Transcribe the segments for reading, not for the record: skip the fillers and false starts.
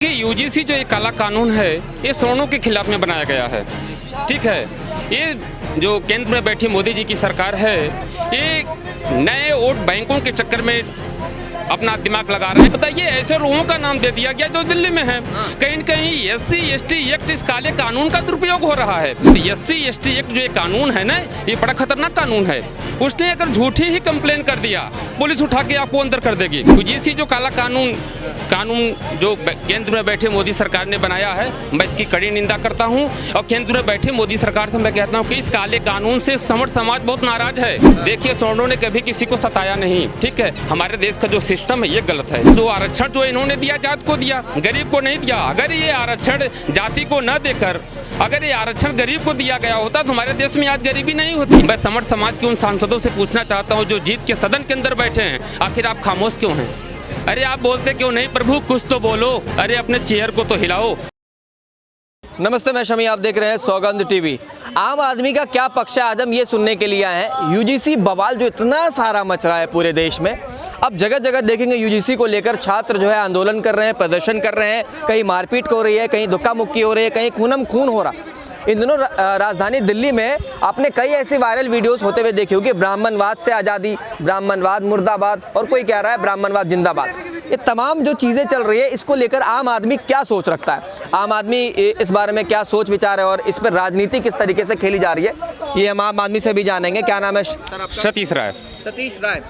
कि यूजीसी जो ये काला कानून है ये सवर्णों के खिलाफ में बनाया गया है। ठीक है, ये जो केंद्र में बैठी मोदी जी की सरकार है ये नए वोट बैंकों के चक्कर में अपना दिमाग लगा रहे हैं। बताइए, ऐसे लोगों का नाम दे दिया गया जो दिल्ली में है। कहीं न कहीं SC/ST एक्ट इस काले कानून का दुरुपयोग हो रहा है। SC/ST एक्ट जो ये कानून है ना, ये बड़ा खतरनाक कानून है। उसने अगर झूठी ही कंप्लेन कर दिया, पुलिस उठा के आपको अंदर कर देगी। यूजीसी जो काला कानून जो केंद्र में बैठे मोदी सरकार ने बनाया है, मैं इसकी कड़ी निंदा करता हूँ। और केंद्र में बैठे मोदी सरकार से मैं कहता हूँ कि इस काले कानून से समर्थ समाज बहुत नाराज है। देखिए, सवर्णों ने कभी किसी को सताया नहीं। ठीक है, हमारे देश का जो सिस्टम है ये गलत है। जो आरक्षण जो इन्होंने दिया, जात को दिया, गरीब को नहीं दिया। अगर ये आरक्षण जाति को न देकर अगर ये आरक्षण गरीब को दिया गया होता तो हमारे देश में आज गरीबी नहीं होती। मैं समर्थ समाज के उन सांसदों से पूछना चाहता हूँ जो जीत के सदन के अंदर बैठे हैं, आखिर आप खामोश क्यों हैं? अरे आप बोलते क्यों नहीं? प्रभु कुछ तो बोलो। अरे अपने चेयर को तो हिलाओ। नमस्ते, मैं शमी, आप देख रहे हैं सौगंध टीवी। आम आदमी का क्या पक्ष है, आज हम ये सुनने के लिए आए हैं। यूजीसी बवाल जो इतना सारा मच रहा है पूरे देश में, अब जगह जगह देखेंगे यूजीसी को लेकर छात्र जो है आंदोलन कर रहे हैं, प्रदर्शन कर रहे हैं। कहीं मारपीट हो रही है, कहीं धक्का मुक्की हो रही है, कहीं खूनम खून हो रहा। इन दिनों राजधानी दिल्ली में आपने कई ऐसे वायरल वीडियोस होते हुए देखे होंगे, ब्राह्मणवाद से आज़ादी, ब्राह्मणवाद मुर्दाबाद, और कोई कह रहा है ब्राह्मणवाद जिंदाबाद। ये तमाम जो चीज़ें चल रही है, इसको लेकर आम आदमी क्या सोच रखता है, आम आदमी इस बारे में क्या सोच विचार है और इस पर राजनीति किस तरीके से खेली जा रही है, ये हम आम आदमी से भी जानेंगे। क्या नाम है सर आपका? सतीश राय। सतीश राय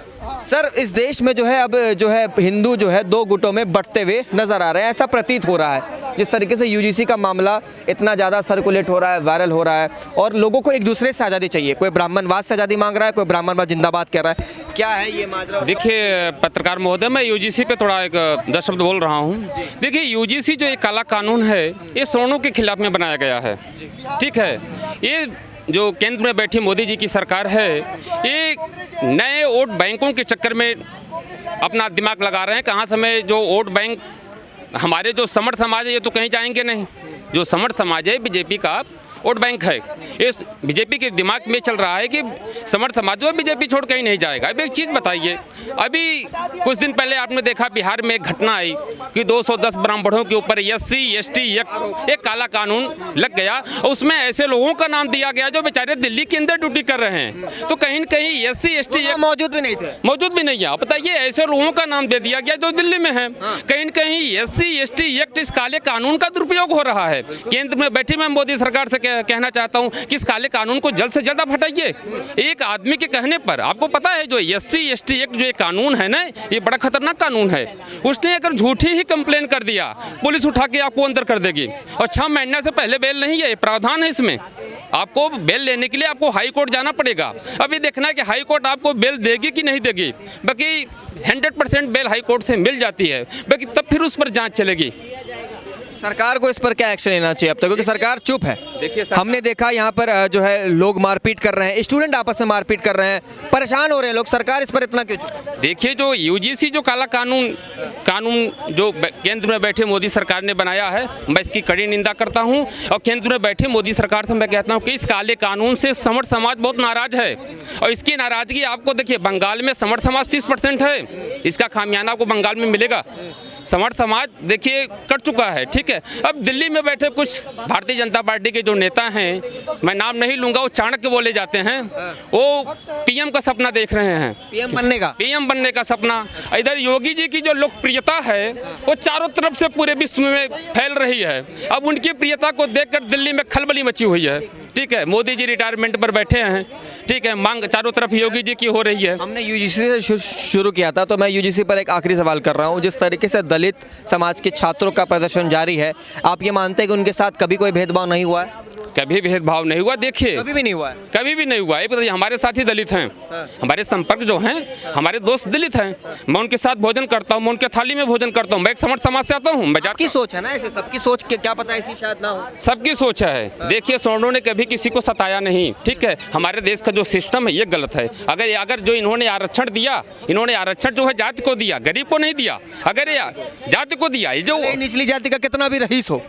सर, इस देश में जो है अब जो है हिंदू जो है दो गुटों में बंटते हुए नजर आ रहे हैं, ऐसा प्रतीत हो रहा है। जिस तरीके से यूजीसी का मामला इतना ज़्यादा सर्कुलेट हो रहा है, वायरल हो रहा है, और लोगों को एक दूसरे से आज़ादी चाहिए। कोई ब्राह्मणवाद से आज़ादी मांग रहा है, कोई ब्राह्मणवाद जिंदाबाद कह रहा है। क्या है ये माजरा? देखिए पत्रकार महोदय, मैं यूजीसी पे थोड़ा एक 10 शब्द बोल रहा हूँ। देखिए, यूजीसी जो ये काला कानून है ये सवर्णों के खिलाफ में बनाया गया है। ठीक है, ये जो केंद्र में बैठी मोदी जी की सरकार है ये नए वोट बैंकों के चक्कर में अपना दिमाग लगा रहे हैं। कहाँ समय जो वोट बैंक, हमारे जो समर्थ समाज है ये तो कहीं जाएंगे नहीं। जो समर्थ समाज है बीजेपी का वोट बैंक है, इस बीजेपी के दिमाग में चल रहा है कि समर्थ समाज जो बीजेपी छोड़ कहीं नहीं जाएगा। अब एक चीज़ बताइए, अभी कुछ दिन पहले आपने देखा बिहार में एक घटना आई कि 210 ब्राह्मणों के ऊपर SC/ST एक काला कानून लग गया, और उसमें ऐसे लोगों का नाम दिया गया जो बेचारे दिल्ली के अंदर ड्यूटी कर रहे हैं। तो कहीं न कहीं SC/ST मौजूद भी नहीं थे, मौजूद भी नहीं है। बताइए, ऐसे लोगों का नाम दे दिया गया जो दिल्ली में है। कहीं न कहीं SC/ST एक्ट इस काले कानून का दुरुपयोग हो रहा है। केंद्र में बैठी मैं मोदी सरकार से कहना चाहता हूं कि इस काले कानून को जल्द से जल्द आप हटाइए। एक आदमी के कहने पर, आपको पता है जो SC/ST एक्ट जो ये कानून है ना, ये बड़ा खतरनाक कानून है। उसने अगर झूठी ही कंप्लेन कर दिया, पुलिस उठा के आपको अंदर कर देगी। और 6 महीने से पहले बेल नहीं है, प्रावधान है इसमें। आपको बेल लेने के लिए आपको हाई कोर्ट जाना पड़ेगा। अभी देखना है कि हाई कोर्ट आपको बेल देगी कि नहीं देगी। बाकी 100% बेल हाई कोर्ट से मिल जाती है, बाकी तब फिर उस पर जांच चलेगी। सरकार को इस पर क्या एक्शन लेना चाहिए अब तक, क्योंकि सरकार चुप है। देखिए, हमने देखा यहाँ पर जो है लोग मारपीट कर रहे हैं, स्टूडेंट आपस में मारपीट कर रहे हैं, परेशान हो रहे हैं लोग। सरकार इस पर इतना क्यों चुप? देखिए, जो यूजीसी जो काला कानून जो केंद्र में बैठे मोदी सरकार ने बनाया है, मैं इसकी कड़ी निंदा करता हूं। और केंद्र में बैठे मोदी सरकार से मैं कहता हूं कि इस काले कानून से समर्थ समाज बहुत नाराज है। और इसकी नाराजगी आपको देखिए, बंगाल में समर्थ समाज 30% है। इसका खामियाना आपको बंगाल में मिलेगा। समर्थ समाज देखिए कट चुका है। ठीक है, अब दिल्ली में बैठे कुछ भारतीय जनता पार्टी के जो नेता हैं, मैं नाम नहीं लूंगा, वो चाणक्य बोले जाते हैं, वो PM का सपना देख रहे हैं। PM बनने का सपना। इधर योगी जी की जो लोकप्रियता है वो चारों तरफ से पूरे विश्व में फैल रही है। अब उनकी प्रियता को देखकर दिल्ली में खलबली मची हुई है। ठीक है, मोदी जी रिटायरमेंट पर बैठे हैं। ठीक है, मांग चारों तरफ योगी जी की हो रही है। हमने यूजीसी से शुरू किया था, तो मैं यूजीसी पर एक आखिरी सवाल कर रहा हूं। जिस तरीके से दलित समाज के छात्रों का प्रदर्शन जारी है, आप ये मानते हैं कि उनके साथ कभी कोई भेदभाव नहीं हुआ है? कभी भेदभाव नहीं हुआ। देखिए, कभी भी नहीं हुआ है। कभी भी नहीं हुआ है। बताइए, हमारे साथी दलित हैं, हमारे संपर्क जो हैं, हमारे दोस्त दलित हैं। मैं उनके साथ भोजन करता हूँ, मैं उनके थाली में भोजन करता हूँ। मैं एक समर्थ समाज से आता हूँ। मैं आपकी सोच है ना, ऐसे सबकी सोच क्या पता ऐसी शायद ना हो। सबकी सोच है। देखिए, सवर्णों ने कभी किसी को सताया नहीं। ठीक है, हमारे देश का जो सिस्टम है ये गलत है। अगर जो इन्होंने आरक्षण दिया, इन्होंने आरक्षण जो है जाति को दिया, गरीब को नहीं दिया। अगर ये जाति को दिया, ये जो निचली जाति का कितना भी रईस हो,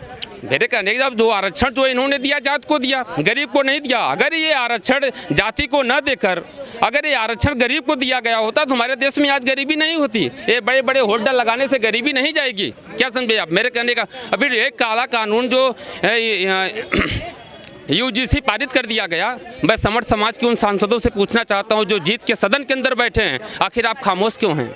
मेरे कहने का जो आरक्षण जो इन्होंने दिया जात को दिया, गरीब को नहीं दिया। अगर ये आरक्षण जाति को न देकर अगर ये आरक्षण गरीब को दिया गया होता तो हमारे देश में आज गरीबी नहीं होती। ये बड़े बड़े होल्डर लगाने से गरीबी नहीं जाएगी, क्या समझे आप मेरे कहने का। अभी एक काला कानून जो यूजीसी पारित कर दिया गया, मैं समर्थ समाज के उन सांसदों से पूछना चाहता हूं जो जीत के सदन के अंदर बैठे हैं, आखिर आप खामोश क्यों हैं?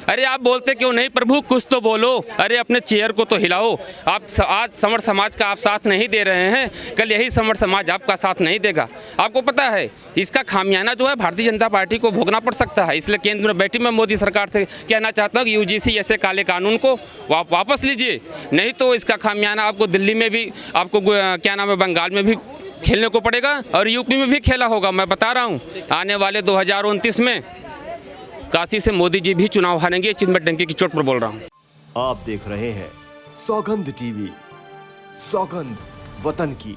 अरे आप बोलते क्यों नहीं प्रभु, कुछ तो बोलो। अरे अपने चेयर को तो हिलाओ। आप आज समर्थ समाज का आप साथ नहीं दे रहे हैं, कल यही समर्थ समाज आपका साथ नहीं देगा। आपको पता है इसका खामियाना जो है भारतीय जनता पार्टी को भोगना पड़ सकता है। इसलिए केंद्र में बैठी मैं मोदी सरकार से कहना चाहता हूँ कि यूजीसी ऐसे काले कानून को वापस लीजिए, नहीं तो इसका खामियाना आपको दिल्ली में भी, आपको क्या नाम है, बंगाल में भी खेलने को पड़ेगा और यूपी में भी खेला होगा। मैं बता रहा हूँ आने वाले 2029 में काशी से मोदी जी भी चुनाव हारेंगे। इस चीज में डंके की चोट पर बोल रहा हूँ। आप देख रहे हैं सौगंध टीवी, सौगंध वतन की।